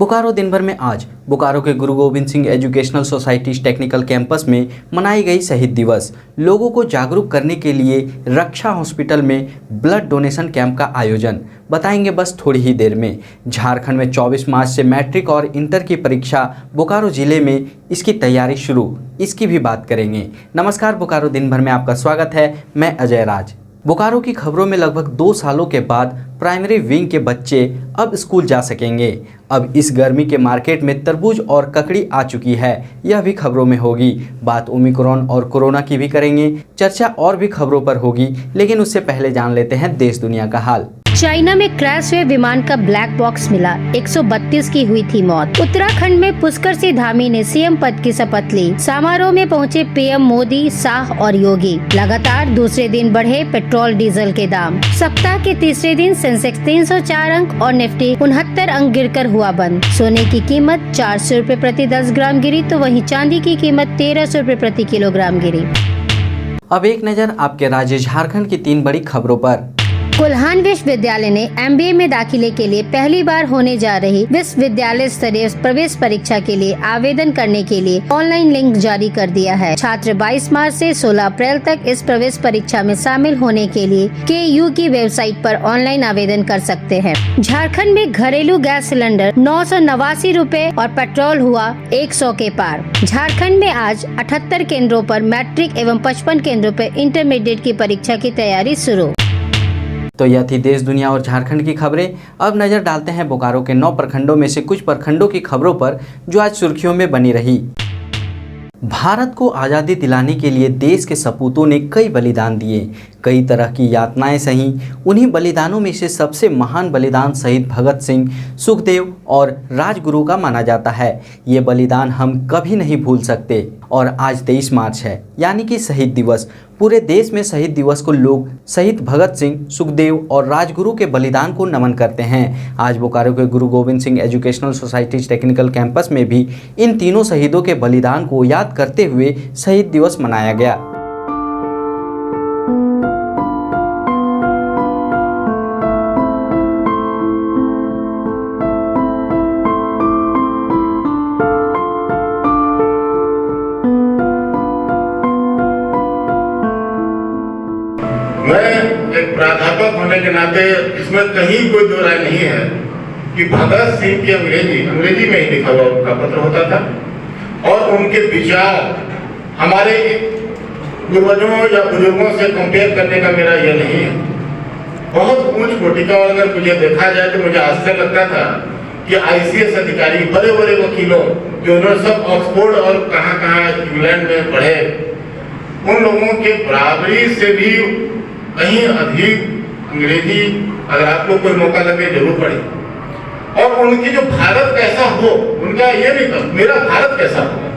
बोकारो दिन भर में आज बोकारो के गुरु Govind Singh educational society technical campus में मनाई गई शहीद दिवस। लोगों को जागरूक करने के लिए रक्षा हॉस्पिटल में ब्लड डोनेशन कैंप का आयोजन बताएंगे बस थोड़ी ही देर में। झारखंड में 24 मार्च से मैट्रिक और इंटर की परीक्षा बोकारो जिले में इसकी तैयारी शुरू, इसकी भी बात करेंगे। नमस्कार, बोकारो दिन भर में आपका स्वागत है। मैं अजय राज। बोकारो की खबरों में लगभग 2 सालों के बाद प्राइमरी विंग के बच्चे अब स्कूल जा सकेंगे। अब इस गर्मी के मार्केट में तरबूज और ककड़ी आ चुकी है, यह भी खबरों में होगी। बात ओमिक्रॉन और कोरोना की भी करेंगे, चर्चा और भी खबरों पर होगी, लेकिन उससे पहले जान लेते हैं देश दुनिया का हाल। चाइना में क्रैश हुए विमान का ब्लैक बॉक्स मिला, 132 की हुई थी मौत। उत्तराखंड में पुष्कर सिंह धामी ने सीएम पद की शपथ ली। समारोह में पहुंचे पीएम मोदी, शाह और योगी। लगातार दूसरे दिन बढ़े पेट्रोल डीजल के दाम। सप्ताह के तीसरे दिन सेंसेक्स 304 अंक और निफ्टी 69 अंक गिरकर हुआ बंद। सोने की कीमत 400 रुपए प्रति 10 ग्राम गिरी, तो वहीं चांदी की कीमत 1300 रुपए प्रति किलोग्राम गिरी। अब एक नजर आपके राज्य झारखंड की 3 बड़ी खबरों पर। कोल्हान विश्वविद्यालय ने एमबीए में दाखिले के लिए पहली बार होने जा रही विश्वविद्यालय स्तरीय प्रवेश परीक्षा के लिए आवेदन करने के लिए ऑनलाइन लिंक जारी कर दिया है। छात्र 22 मार्च से 16 अप्रैल तक इस प्रवेश परीक्षा में शामिल होने के लिए KU की वेबसाइट पर ऑनलाइन आवेदन कर सकते हैं। झारखंड में घरेलू गैस सिलेंडर 989 रुपए और पेट्रोल हुआ 100 के पार। झारखंड में आज 78 केंद्रों पर मैट्रिक एवं 55 केंद्रों पर इंटरमीडिएट की परीक्षा की तैयारी शुरू। तो यह थी देश दुनिया और झारखंड की खबरें। अब नजर डालते हैं बोकारो के 9 प्रखंडों में से कुछ प्रखंडों की खबरों पर जो आज सुर्खियों में बनी रही। भारत को आज़ादी दिलाने के लिए देश के सपूतों ने कई बलिदान दिए, कई तरह की यातनाएं सही। उन्हीं बलिदानों में से सबसे महान बलिदान शहीद भगत सिंह, सुखदेव और राजगुरु का माना जाता है। ये बलिदान हम कभी नहीं भूल सकते। और आज 23 मार्च है, यानी कि शहीद दिवस। पूरे देश में शहीद दिवस को लोग शहीद भगत सिंह, सुखदेव और राजगुरु के बलिदान को नमन करते हैं। आज बोकारो के गुरु Govind Singh educational society technical campus में भी इन तीनों शहीदों के बलिदान को याद करते हुए शहीद दिवस मनाया गया। मैं एक प्राध्यापक होने के नाते इसमें कहीं कोई दो राय नहीं है कि भगत सिंह की अंग्रेजी में ही लिखा हुआ उनका पत्र होता था और उनके विचार हमारे पूर्वजों या बुजुर्गों से कंपेयर करने का मेरा यह नहीं है। बहुत ऊंच कोटि का, और अगर मुझे देखा जाए तो मुझे आश्चर्य लगता था कि ICS अधिकारी, बड़े बड़े वकीलों जो उन्होंने सब ऑक्सफोर्ड और कहाँ इंग्लैंड में पढ़े, उन लोगों के बराबरी से भी कहीं अधिक अंग्रेजी अगर आपको कोई मौका लगे जरूर पढ़े। और उनकी जो भारत कैसा हो, उनका ये नहीं था मेरा भारत कैसा होगा,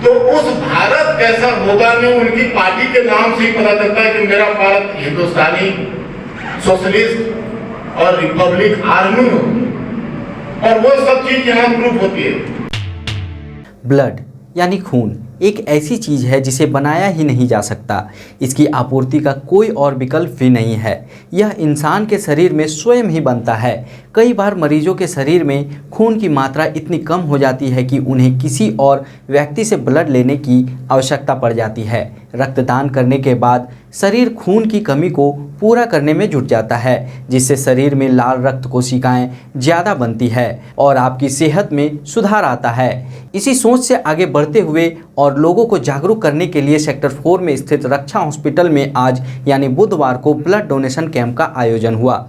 तो उस भारत कैसा होगा में उनकी पार्टी के नाम से ही पता चलता है कि मेरा भारत हिंदुस्तानी सोशलिस्ट और रिपब्लिक आर्मी हो, और वो सब चीज यहाँ प्रूफ होती है। ब्लड यानी खून एक ऐसी चीज़ है जिसे बनाया ही नहीं जा सकता। इसकी आपूर्ति का कोई और विकल्प भी नहीं है। यह इंसान के शरीर में स्वयं ही बनता है। कई बार मरीजों के शरीर में खून की मात्रा इतनी कम हो जाती है कि उन्हें किसी और व्यक्ति से ब्लड लेने की आवश्यकता पड़ जाती है। रक्तदान करने के बाद शरीर खून की कमी को पूरा करने में जुट जाता है, जिससे शरीर में लाल रक्त कोशिकाएं ज़्यादा बनती है और आपकी सेहत में सुधार आता है। इसी सोच से आगे बढ़ते हुए और लोगों को जागरूक करने के लिए सेक्टर 4 में स्थित रक्षा हॉस्पिटल में आज यानी बुधवार को ब्लड डोनेशन कैंप का आयोजन हुआ।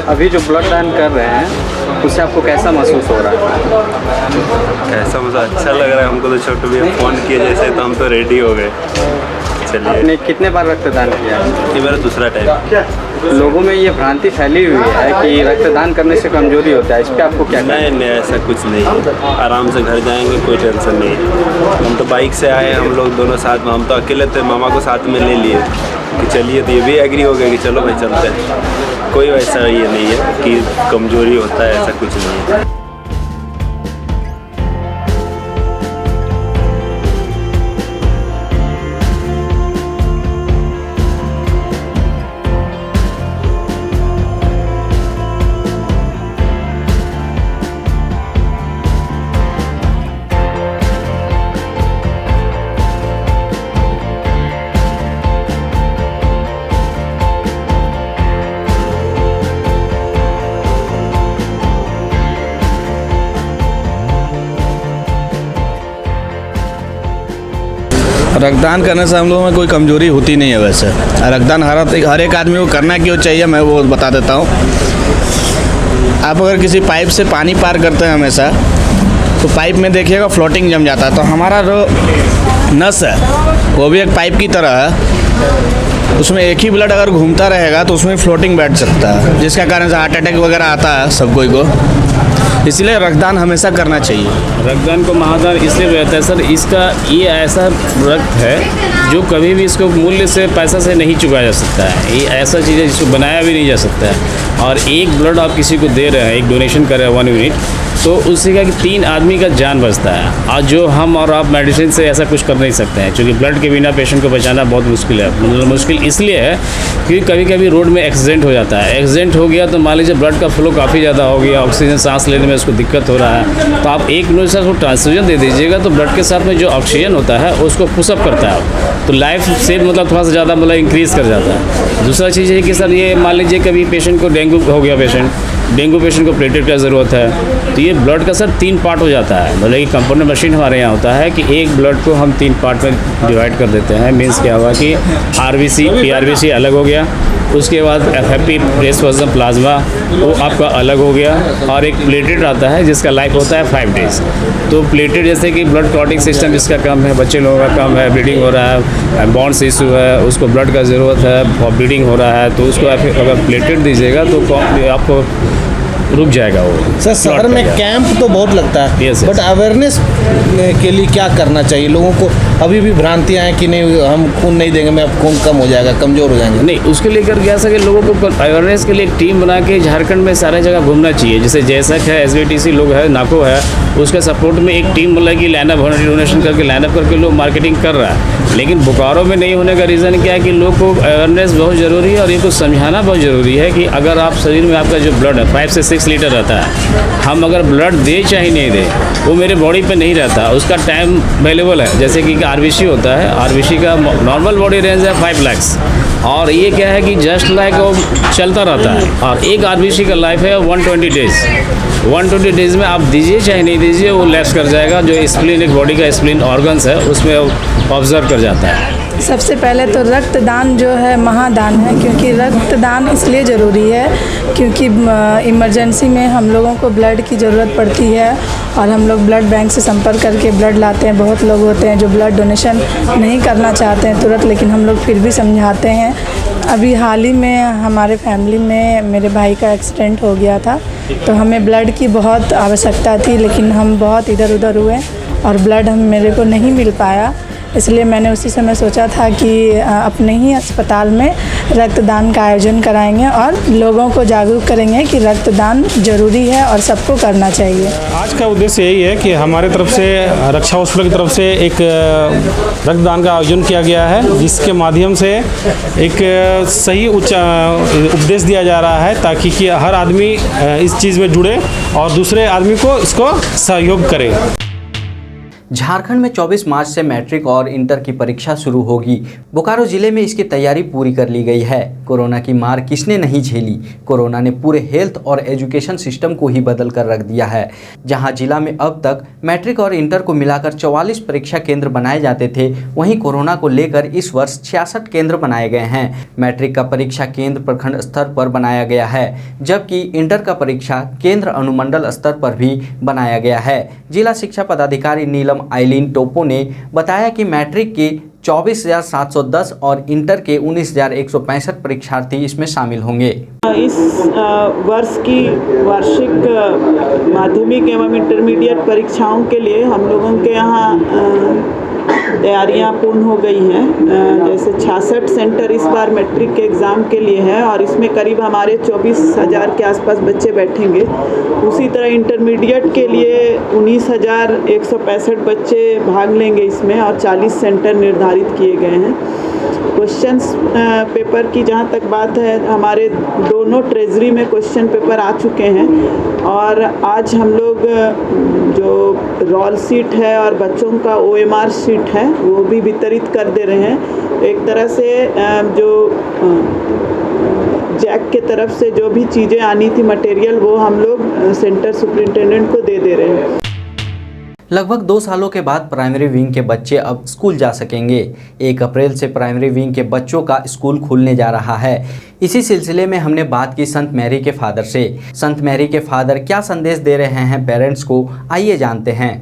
अभी जो ब्लड दान कर रहे हैं उससे आपको कैसा महसूस हो रहा है? कैसा मुझे अच्छा लग रहा है। हमको तो छोटे भैया फ़ोन किए जैसे, तो हम तो रेडी हो गए। चलिए। आपने कितने बार रक्तदान किया? ये मेरा दूसरा टाइम। लोगों में ये भ्रांति फैली हुई है कि रक्तदान करने से कमजोरी होता है, इस पर आपको क्या कहना है? नहीं, ऐसा कुछ नहीं है। आराम से घर जाएंगे, कोई टेंशन नहीं है। हम तो बाइक से आए, हम लोग दोनों साथ में, हम तो अकेले थे, मामा को साथ में ले लिए कि चलिए, तो ये भी एग्री हो गया कि चलो भाई चलते हैं। कोई वैसा ये नहीं है कि कमजोरी होता है, ऐसा कुछ नहीं है। रक्तदान करने से हम लोगों में कोई कमजोरी होती नहीं है। वैसे रक्तदान हर एक आदमी को करना क्यों चाहिए, मैं वो बता देता हूँ। आप अगर किसी पाइप से पानी पार करते हैं हमेशा, तो पाइप में देखिएगा फ्लोटिंग जम जाता है। तो हमारा जो नस है वो भी एक पाइप की तरह है, उसमें एक ही ब्लड अगर घूमता रहेगा तो उसमें फ्लोटिंग बैठ सकता है, जिसका कारण से हार्ट अटैक वगैरह आता है सब कोई को। इसलिए रक्तदान हमेशा करना चाहिए। रक्तदान को महादान इसलिए रहता है सर, इसका ये ऐसा रक्त है जो कभी भी इसको मूल्य से पैसा से नहीं चुकाया जा सकता है। ये ऐसा चीज़ है जिसको बनाया भी नहीं जा सकता है। और एक ब्लड आप किसी को दे रहे हैं, एक डोनेशन कर रहे हैं 1 यूनिट, तो उससे क्या कि 3 आदमी का जान बचता है। आज जो हम और आप मेडिसिन से ऐसा कुछ कर नहीं सकते हैं, क्योंकि ब्लड के बिना पेशेंट को बचाना बहुत मुश्किल है। मतलब मुश्किल इसलिए है क्योंकि कभी कभी रोड में एक्सीडेंट हो जाता है। एक्सीडेंट हो गया तो मान लीजिए ब्लड का फ्लो काफ़ी ज़्यादा हो गया, ऑक्सीजन सांस लेने में उसको दिक्कत हो रहा है, तो आप 1 मिनट से उसको ट्रांसफ्यूजन दे दीजिएगा, तो ब्लड के साथ में जो ऑक्सीजन होता है उसको पुशअप करता है, तो लाइफ सेव मतलब थोड़ा सा ज़्यादा मतलब इंक्रीज़ कर जाता है। दूसरा चीज़ है कि सर ये मान लीजिए कभी पेशेंट को डेंगू हो गया, डेंगू पेशेंट को प्लेटलेट का ज़रूरत है, तो ये ब्लड का सर 3 पार्ट हो जाता है। मतलब कि कंपाउंडर मशीन हमारे यहाँ होता है कि एक ब्लड को हम 3 पार्ट में डिवाइड कर देते हैं। मीन्स क्या हुआ कि आरबीसी, पीआरबीसी अलग हो गया, उसके बाद एफएफपी प्लेज्मा प्लाज्मा वो आपका अलग हो गया, और एक प्लेटेड आता है जिसका लाइफ होता है 5 डेज़। तो प्लेटेड जैसे कि ब्लड क्लॉटिंग सिस्टम जिसका कम है, बच्चे लोगों का कम है, ब्लीडिंग हो रहा है, बॉन्ड्स इशू है, उसको ब्लड का ज़रूरत है और ब्लीडिंग हो रहा है, तो उसको अगर प्लेटेड दीजिएगा तो आपको रुक जाएगा वो। सर शहर में कैंप तो बहुत लगता है, Yes, बट अवेयरनेस के लिए क्या करना चाहिए? लोगों को अभी भी भ्रांतियाँ हैं कि नहीं हम खून नहीं देंगे, मैं खून कम हो जाएगा, कमज़ोर हो जाएंगे। नहीं, उसके लिए कर क्या सके, लोगों को अवेयरनेस के लिए एक टीम बना के झारखंड में सारे जगह घूमना चाहिए। जैसे जैसक है, SBTC लोग है, नाको है, उसके सपोर्ट में एक टीम मतलब कि लाइनअप डोनेशन करके लाइनअप करके लोग मार्केटिंग कर रहा है। लेकिन बोकारो में नहीं होने का रीज़न क्या है कि लोग को अवेयरनेस बहुत ज़रूरी है, और ये को समझाना बहुत ज़रूरी है कि अगर आप शरीर में आपका जो ब्लड है 5 से 6 लीटर रहता है, हम अगर ब्लड दे चाहे नहीं दे, वो मेरे बॉडी पे नहीं रहता, उसका टाइम अवेलेबल है। जैसे कि आरबीसी होता है, आरबीसी का नॉर्मल बॉडी रेंज है 5 लाख, और ये क्या है कि जस्ट लाइक वो चलता रहता है, और एक आरबीसी का लाइफ है 120 डेज़। 120 डेज़ में आप दीजिए चाहे नहीं दीजिए वो लैप्स कर जाएगा। जो स्प्लीन एक बॉडी का स्प्लीन ऑर्गन्स है उसमें ऑब्जर्व कर जाता है। सबसे पहले तो रक्तदान जो है महादान है, क्योंकि रक्तदान इसलिए ज़रूरी है क्योंकि इमरजेंसी में हम लोगों को ब्लड की ज़रूरत पड़ती है, और हम लोग ब्लड बैंक से संपर्क करके ब्लड लाते हैं। बहुत लोग होते हैं जो ब्लड डोनेशन नहीं करना चाहते हैं तुरंत, लेकिन हम लोग फिर भी समझाते हैं। अभी हाल ही में हमारे फैमिली में मेरे भाई का एक्सीडेंट हो गया था, तो हमें ब्लड की बहुत आवश्यकता थी, लेकिन हम बहुत इधर उधर हुए और ब्लड मेरे को नहीं मिल पाया। इसलिए मैंने उसी समय सोचा था कि अपने ही अस्पताल में रक्तदान का आयोजन कराएंगे और लोगों को जागरूक करेंगे कि रक्तदान ज़रूरी है और सबको करना चाहिए। आज का उद्देश्य यही है कि हमारे तरफ से रक्षा हॉस्पिटल की तरफ से एक रक्तदान का आयोजन किया गया है, जिसके माध्यम से एक सही उपदेश दिया जा रहा है ताकि कि हर आदमी इस चीज़ में जुड़े और दूसरे आदमी को इसको सहयोग करे। झारखंड में 24 मार्च से मैट्रिक और इंटर की परीक्षा शुरू होगी। बोकारो जिले में इसकी तैयारी पूरी कर ली गई है। कोरोना की मार किसने नहीं झेली। कोरोना ने पूरे हेल्थ और एजुकेशन सिस्टम को ही बदल कर रख दिया है। जहां जिला में अब तक मैट्रिक और इंटर को मिलाकर 44 परीक्षा केंद्र बनाए जाते थे, वहीं कोरोना को लेकर इस वर्ष 66 केंद्र बनाए गए हैं। मैट्रिक का परीक्षा केंद्र प्रखंड स्तर पर बनाया गया है, जबकि इंटर का परीक्षा केंद्र अनुमंडल स्तर पर भी बनाया गया है। जिला शिक्षा पदाधिकारी नीलम करिकुलम आइलीन टोपो ने बताया कि मैट्रिक के 24,710 और इंटर के 19,165 परीक्षार्थी इसमें शामिल होंगे। इस वर्ष की वार्षिक माध्यमिक एवं इंटरमीडिएट परीक्षाओं के लिए हम लोगों के यहाँ तैयारियां पूर्ण हो गई हैं। जैसे 66 सेंटर इस बार मैट्रिक के एग्ज़ाम के लिए है और इसमें करीब हमारे 24,000 के आसपास बच्चे बैठेंगे। उसी तरह इंटरमीडिएट के लिए 19,165 बच्चे भाग लेंगे इसमें और 40 सेंटर निर्धारित किए गए हैं। क्वेश्चंस पेपर की जहाँ तक बात है, हमारे दोनों ट्रेजरी में क्वेश्चन पेपर आ चुके हैं और आज हम लोग जो रोल सीट है और बच्चों का OMR सीट है वो भी वितरित कर दे रहे हैं। एक तरह से जो जैक के तरफ से जो भी चीज़ें आनी थी मटेरियल वो हम लोग सेंटर सुपरिटेंडेंट को दे रहे हैं। लगभग 2 सालों के बाद प्राइमरी विंग के बच्चे अब स्कूल जा सकेंगे। 1 अप्रैल से प्राइमरी विंग के बच्चों का स्कूल खुलने जा रहा है। इसी सिलसिले में हमने बात की संत मैरी के फादर से। संत मैरी के फादर क्या संदेश दे रहे हैं पेरेंट्स को, आइए जानते हैं।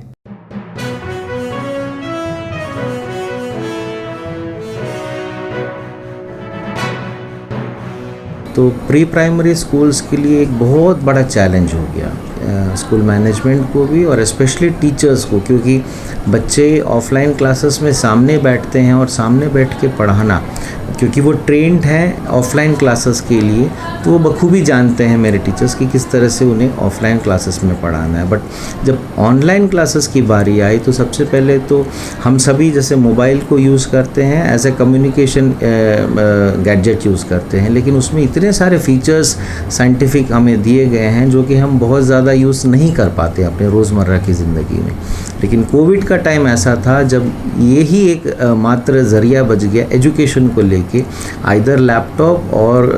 तो प्री प्राइमरी स्कूल्स के लिए एक बहुत बड़ा चैलेंज हो गया स्कूल मैनेजमेंट को भी और स्पेशली टीचर्स को, क्योंकि बच्चे ऑफलाइन क्लासेस में सामने बैठते हैं और सामने बैठ के पढ़ाना, क्योंकि वो ट्रेंड हैं ऑफलाइन क्लासेस के लिए, तो वो बखूबी जानते हैं मेरे टीचर्स कि किस तरह से उन्हें ऑफलाइन क्लासेस में पढ़ाना है। बट जब ऑनलाइन क्लासेस की बारी आई तो सबसे पहले तो हम सभी जैसे मोबाइल को यूज़ करते हैं as a communication gadget use करते हैं, लेकिन उसमें इतने सारे फीचर्स साइंटिफिक हमें दिए गए हैं जो कि हम बहुत ज़्यादा यूज़ नहीं कर पाते अपने रोज़मर्रा की ज़िंदगी में। लेकिन कोविड का टाइम ऐसा था जब ये ही एक मात्र ज़रिया बच गया एजुकेशन को लेके, आइदर लैपटॉप और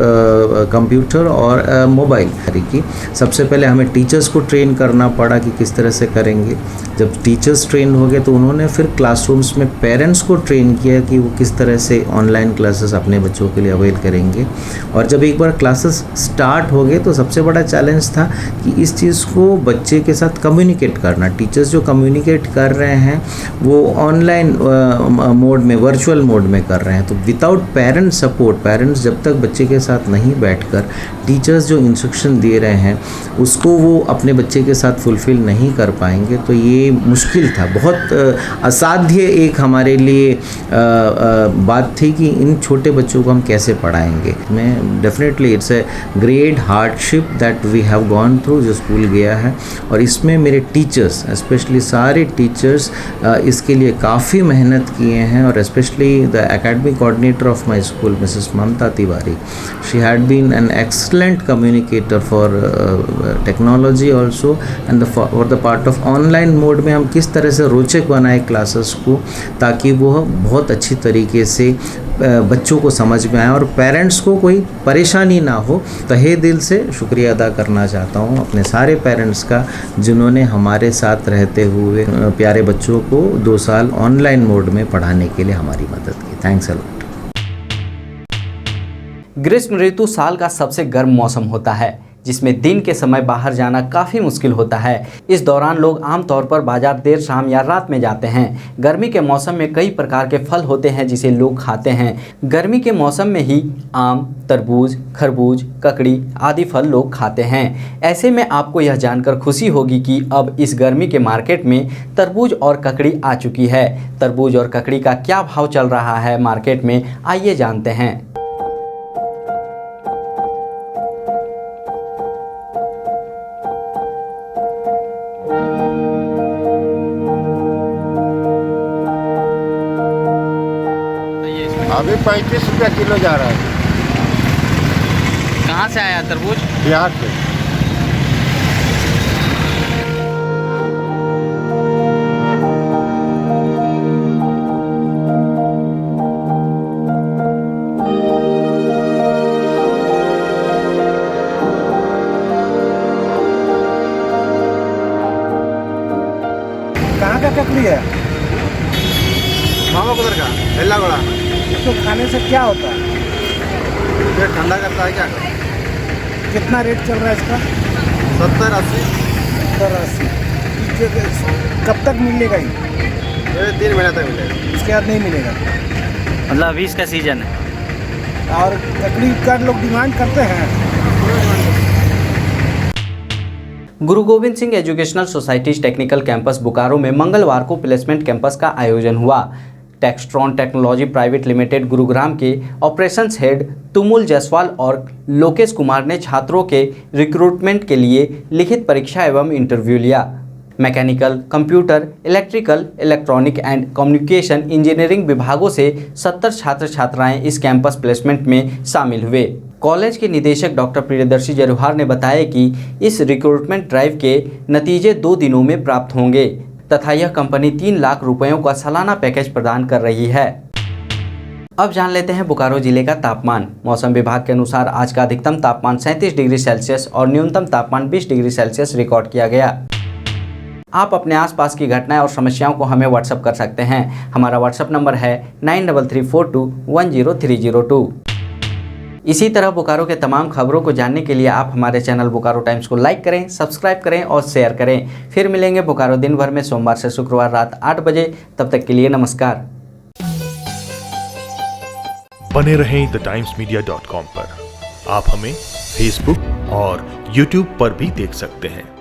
कंप्यूटर और मोबाइल की। सबसे पहले हमें टीचर्स को ट्रेन करना पड़ा कि किस तरह से करेंगे। जब टीचर्स ट्रेन हो गए तो उन्होंने फिर क्लासरूम्स में पेरेंट्स को ट्रेन किया कि वो किस तरह से ऑनलाइन क्लासेस अपने बच्चों के लिए अवेल करेंगे। और जब एक बार क्लासेस स्टार्ट हो गए तो सबसे बड़ा चैलेंज था कि इस चीज़ को बच्चे के साथ कम्युनिकेट करना। टीचर्स जो कम्युनिकेट कर रहे हैं वो ऑनलाइन मोड में, वर्चुअल मोड में कर रहे हैं, तो विदाउट पेरेंट सपोर्ट, पेरेंट्स जब तक बच्चे के साथ नहीं बैठकर टीचर्स जो इंस्ट्रक्शन दे रहे हैं उसको वो अपने बच्चे के साथ फुलफ़िल नहीं कर पाएंगे। तो ये मुश्किल था, बहुत असाध्य एक हमारे लिए बात थी कि इन छोटे बच्चों को हम कैसे पढ़ाएंगे। मैं definitely it's a great hardship that we have gone through, जो स्कूल गया है। और इसमें मेरे टीचर्स, स्पेशली सारे टीचर्स इसके लिए काफ़ी मेहनत किए हैं। और specially the academic coordinator of my school Mrs Mamta Tiwari, she had been an excellent communicator for technology also and for the part of online mode में हम किस तरह से रोचक बनाए क्लासेस को, ताकि वो बहुत अच्छी तरीके से बच्चों को समझ में आए और पेरेंट्स को कोई परेशानी ना हो। तहे दिल से शुक्रिया अदा करना चाहता हूँ अपने सारे पेरेंट्स का, जिन्होंने हमारे साथ रहते हुए प्यारे बच्चों को 2 साल ऑनलाइन मोड में पढ़ाने के लिए हमारी मदद की। Thanks a lot. ग्रीष्म ऋतु साल का सबसे गर्म मौसम होता है, जिसमें दिन के समय बाहर जाना काफ़ी मुश्किल होता है। इस दौरान लोग आमतौर पर बाजार देर शाम या रात में जाते हैं। गर्मी के मौसम में कई प्रकार के फल होते हैं जिसे लोग खाते हैं। गर्मी के मौसम में ही आम, तरबूज, खरबूज, ककड़ी आदि फल लोग खाते हैं। ऐसे में आपको यह जानकर खुशी होगी कि अब इस गर्मी के मार्केट में तरबूज और ककड़ी आ चुकी है। तरबूज और ककड़ी का क्या भाव चल रहा है मार्केट में, आइए जानते हैं। अभी 35 रुपया किलो जा रहा है। कहाँ से आया तरबूज? बिहार से। कहाँ का ककड़ी है? मामा कुदर का बेल्लागोड़ा। इसको खाने से क्या होता है? पेट ठंडा करता है। क्या कितना रेट चल रहा है इसका? 70-80। 70-80। कब तक मिलेगा ये? 3 महीना तक मिलेगा। इसके बाद नहीं मिलेगा। मतलब अभी इसका सीजन है और लकड़ी का लोग डिमांड करते हैं। गुरु Govind Singh educational societies technical campus Bokaro में मंगलवार को प्लेसमेंट कैंपस का आयोजन हुआ। Textron technology private limited Gurugram के ऑपरेशंस हेड तुमुल जायसवाल और लोकेश कुमार ने छात्रों के रिक्रूटमेंट के लिए लिखित परीक्षा एवं इंटरव्यू लिया। Mechanical, computer, electrical, electronic and communication engineering विभागों से 70 छात्र छात्राएं इस कैंपस प्लेसमेंट में शामिल हुए। कॉलेज के निदेशक डॉक्टर प्रियदर्शी जरूहार ने बताया कि इस रिक्रूटमेंट ड्राइव के नतीजे 2 दिनों में प्राप्त होंगे तथा यह कंपनी 3 लाख रुपयों का सालाना पैकेज प्रदान कर रही है। अब जान लेते हैं बोकारो जिले का तापमान। मौसम विभाग के अनुसार आज का अधिकतम तापमान 37 डिग्री सेल्सियस और न्यूनतम तापमान 20 डिग्री सेल्सियस रिकॉर्ड किया गया। आप अपने आसपास की घटनाएं और समस्याओं को हमें व्हाट्सएप कर सकते हैं। हमारा व्हाट्सएप नंबर है 9334210302। इसी तरह बोकारो के तमाम खबरों को जानने के लिए आप हमारे चैनल बोकारो टाइम्स को लाइक करें, सब्सक्राइब करें और शेयर करें। फिर मिलेंगे बोकारो दिन भर में सोमवार से शुक्रवार रात 8 बजे। तब तक के लिए नमस्कार। बने रहें TheTimesMedia.com पर। आप हमें फेसबुक और YouTube पर भी देख सकते हैं।